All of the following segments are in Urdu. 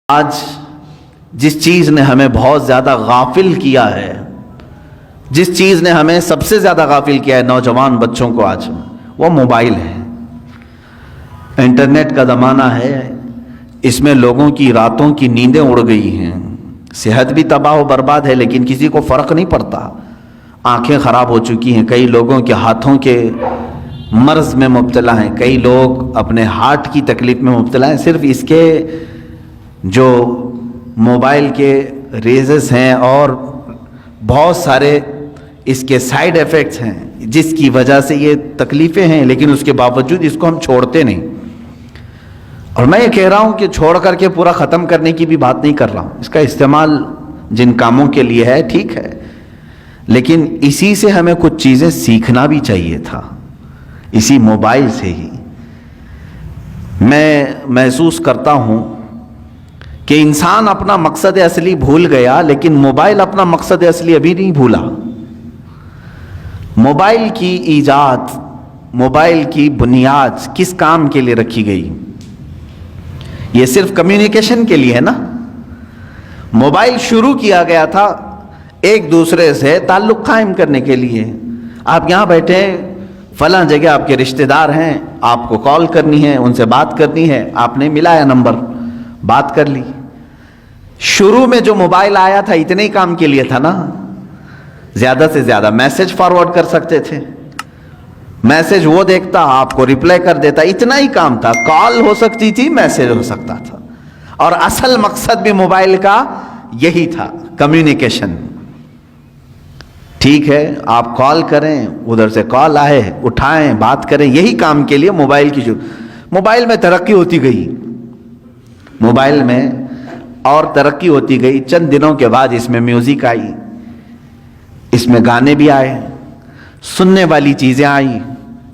آج جس چیز نے ہمیں بہت زیادہ غافل کیا ہے، جس چیز نے ہمیں سب سے زیادہ غافل کیا ہے نوجوان بچوں کو آج، وہ موبائل ہے۔ انٹرنیٹ کا زمانہ ہے، اس میں لوگوں کی راتوں کی نیندیں اڑ گئی ہیں، صحت بھی تباہ و برباد ہے، لیکن کسی کو فرق نہیں پڑتا۔ آنکھیں خراب ہو چکی ہیں، کئی لوگوں کے ہاتھوں کے مرض میں مبتلا ہیں، کئی لوگ اپنے ہارٹ کی تکلیف میں مبتلا ہیں، صرف اس کے جو موبائل کے ریزز ہیں اور بہت سارے اس کے سائیڈ ایفیکٹس ہیں جس کی وجہ سے یہ تکلیفیں ہیں، لیکن اس کے باوجود اس کو ہم چھوڑتے نہیں۔ اور میں یہ کہہ رہا ہوں کہ چھوڑ کر کے پورا ختم کرنے کی بھی بات نہیں کر رہا ہوں، اس کا استعمال جن کاموں کے لیے ہے ٹھیک ہے، لیکن اسی سے ہمیں کچھ چیزیں سیکھنا بھی چاہیے تھا، اسی موبائل سے ہی۔ میں محسوس کرتا ہوں کہ انسان اپنا مقصد اصلی بھول گیا، لیکن موبائل اپنا مقصد اصلی ابھی نہیں بھولا۔ موبائل کی ایجاد، موبائل کی بنیاد کس کام کے لیے رکھی گئی؟ یہ صرف کمیونیکیشن کے لیے ہے نا۔ موبائل شروع کیا گیا تھا ایک دوسرے سے تعلق قائم کرنے کے لیے۔ آپ یہاں بیٹھے فلاں جگہ آپ کے رشتہ دار ہیں، آپ کو کال کرنی ہے، ان سے بات کرنی ہے، آپ نے ملایا نمبر، بات کر لی۔ شروع میں جو موبائل آیا تھا اتنے ہی کام کے لیے تھا نا، زیادہ سے زیادہ میسج فارورڈ کر سکتے تھے، میسج وہ دیکھتا آپ کو ریپلائی کر دیتا، اتنا ہی کام تھا۔ کال ہو سکتی تھی، میسج ہو سکتا تھا، اور اصل مقصد بھی موبائل کا یہی تھا، کمیونیکیشن۔ ٹھیک ہے، آپ کال کریں، ادھر سے کال آئے اٹھائیں، بات کریں، یہی کام کے لیے موبائل کی موبائل میں ترقی ہوتی گئی، موبائل میں اور ترقی ہوتی گئی۔ چند دنوں کے بعد اس میں میوزک آئی، اس میں گانے بھی آئے، سننے والی چیزیں آئی۔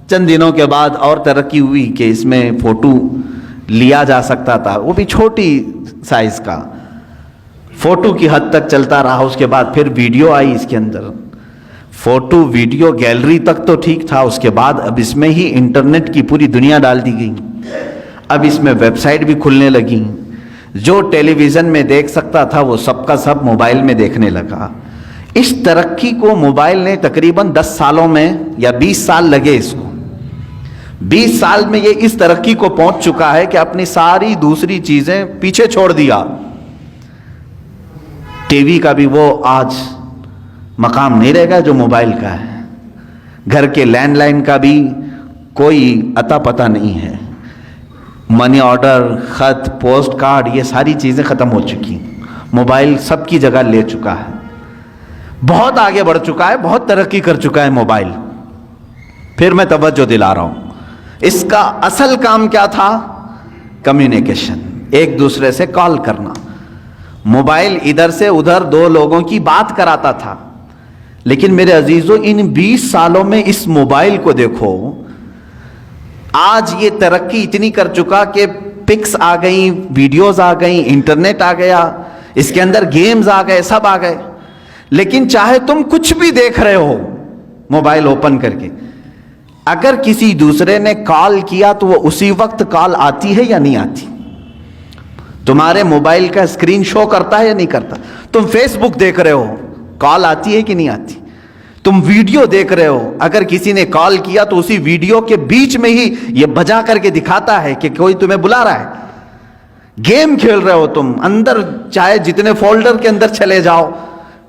چند دنوں کے بعد اور ترقی ہوئی کہ اس میں فوٹو لیا جا سکتا تھا، وہ بھی چھوٹی سائز کا، فوٹو کی حد تک چلتا رہا۔ اس کے بعد پھر ویڈیو آئی اس کے اندر، فوٹو ویڈیو گیلری تک تو ٹھیک تھا، اس کے بعد اب اس میں ہی انٹرنیٹ کی پوری دنیا ڈال دی گئی۔ اب اس میں ویب سائٹ بھی کھلنے لگی، جو ٹیلی ویژن میں دیکھ سکتا تھا وہ سب کا سب موبائل میں دیکھنے لگا۔ اس ترقی کو موبائل نے تقریباً 10 سالوں میں یا 20 سال لگے اس کو، 20 سال میں یہ اس ترقی کو پہنچ چکا ہے کہ اپنی ساری دوسری چیزیں پیچھے چھوڑ دیا۔ ٹی وی کا بھی وہ آج مقام نہیں رہے گا جو موبائل کا ہے، گھر کے لینڈ لائن کا بھی کوئی اتا پتہ نہیں ہے، منی آرڈر، خط، پوسٹ کارڈ، یہ ساری چیزیں ختم ہو چکی، موبائل سب کی جگہ لے چکا ہے، بہت آگے بڑھ چکا ہے، بہت ترقی کر چکا ہے موبائل۔ پھر میں توجہ دلا رہا ہوں، اس کا اصل کام کیا تھا؟ کمیونیکیشن، ایک دوسرے سے کال کرنا۔ موبائل ادھر سے ادھر دو لوگوں کی بات کراتا تھا، لیکن میرے عزیزو ان 20 سالوں میں اس موبائل کو دیکھو، آج یہ ترقی اتنی کر چکا کہ پکس آ گئیں، ویڈیوز آ گئیں، انٹرنیٹ آ گیا، اس کے اندر گیمز آ گئے، سب آ گئے، لیکن چاہے تم کچھ بھی دیکھ رہے ہو موبائل اوپن کر کے، اگر کسی دوسرے نے کال کیا تو وہ اسی وقت کال آتی ہے یا نہیں آتی؟ تمہارے موبائل کا اسکرین شو کرتا ہے یا نہیں کرتا؟ تم فیس بک دیکھ رہے ہو، کال آتی ہے کہ نہیں آتی؟ تم ویڈیو دیکھ رہے ہو، اگر کسی نے کال کیا تو اسی ویڈیو کے بیچ میں ہی یہ بجا کر کے دکھاتا ہے کہ کوئی تمہیں بلا رہا ہے۔ گیم کھیل رہے ہو تم، اندر چاہے جتنے فولڈر کے اندر چلے جاؤ،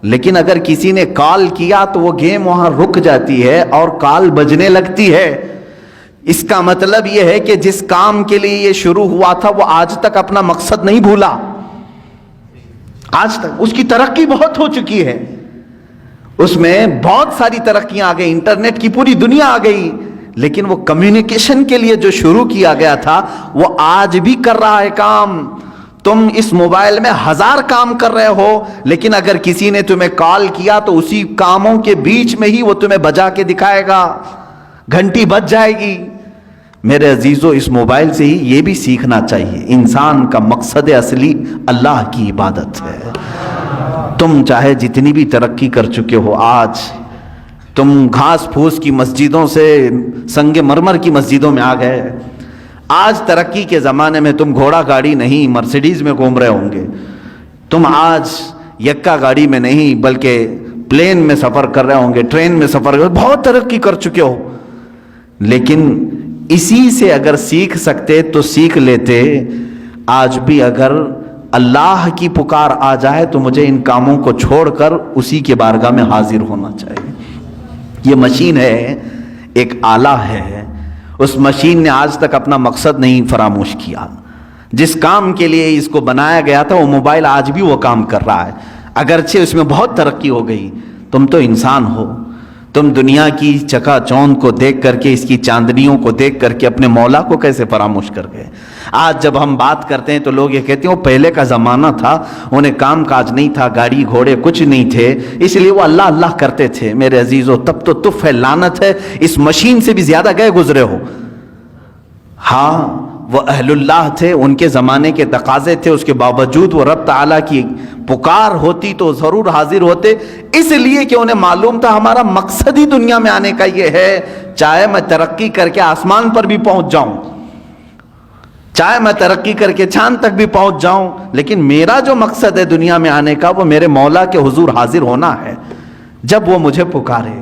لیکن اگر کسی نے کال کیا تو وہ گیم وہاں رک جاتی ہے اور کال بجنے لگتی ہے۔ اس کا مطلب یہ ہے کہ جس کام کے لیے یہ شروع ہوا تھا وہ آج تک اپنا مقصد نہیں بھولا، آج تک اس کی ترقی بہت ہو چکی ہے، اس میں بہت ساری ترقیاں آ گئی، انٹرنیٹ کی پوری دنیا آ گئی، لیکن وہ کمیونیکیشن کے لیے جو شروع کیا گیا تھا وہ آج بھی کر رہا ہے کام۔ تم اس موبائل میں 1000 کام کر رہے ہو، لیکن اگر کسی نے تمہیں کال کیا تو اسی کاموں کے بیچ میں ہی وہ تمہیں بجا کے دکھائے گا، گھنٹی بج جائے گی۔ میرے عزیزو اس موبائل سے ہی یہ بھی سیکھنا چاہیے، انسان کا مقصد اصلی اللہ کی عبادت ہے۔ تم چاہے جتنی بھی ترقی کر چکے ہو، آج تم گھاس پھوس کی مسجدوں سے سنگ مرمر کی مسجدوں میں آ گئے، آج ترقی کے زمانے میں تم گھوڑا گاڑی نہیں مرسیڈیز میں گھوم رہے ہوں گے، تم آج یکا گاڑی میں نہیں بلکہ پلین میں سفر کر رہے ہوں گے، ٹرین میں سفر کر، بہت ترقی کر چکے ہو. لیکن اسی سے اگر سیکھ سکتے تو سیکھ لیتے. آج بھی اگر اللہ کی پکار آ جائے تو مجھے ان کاموں کو چھوڑ کر اسی کے بارگاہ میں حاضر ہونا چاہیے. یہ مشین ہے، ایک آلہ ہے، اس مشین نے آج تک اپنا مقصد نہیں فراموش کیا. جس کام کے لیے اس کو بنایا گیا تھا وہ موبائل آج بھی وہ کام کر رہا ہے، اگرچہ اس میں بہت ترقی ہو گئی. تم تو انسان ہو، تم دنیا کی چکا چوند کو دیکھ کر کے، اس کی چاندنیوں کو دیکھ کر کے اپنے مولا کو کیسے فراموش کر گئے. آج جب ہم بات کرتے ہیں تو لوگ یہ کہتے ہیں وہ پہلے کا زمانہ تھا، انہیں کام کاج نہیں تھا، گاڑی گھوڑے کچھ نہیں تھے، اس لیے وہ اللہ اللہ کرتے تھے. میرے عزیزو، تب تو تف ہے، لعنت ہے، اس مشین سے بھی زیادہ گئے گزرے ہو. ہاں وہ اہل اللہ تھے، ان کے زمانے کے تقاضے تھے، اس کے باوجود وہ رب تعالیٰ کی پکار ہوتی تو ضرور حاضر ہوتے، اس لیے کہ انہیں معلوم تھا ہمارا مقصد ہی دنیا میں آنے کا یہ ہے. چاہے میں ترقی کر کے آسمان پر بھی پہنچ جاؤں، چاہے میں ترقی کر کے چاند تک بھی پہنچ جاؤں، لیکن میرا جو مقصد ہے دنیا میں آنے کا وہ میرے مولا کے حضور حاضر ہونا ہے جب وہ مجھے پکارے.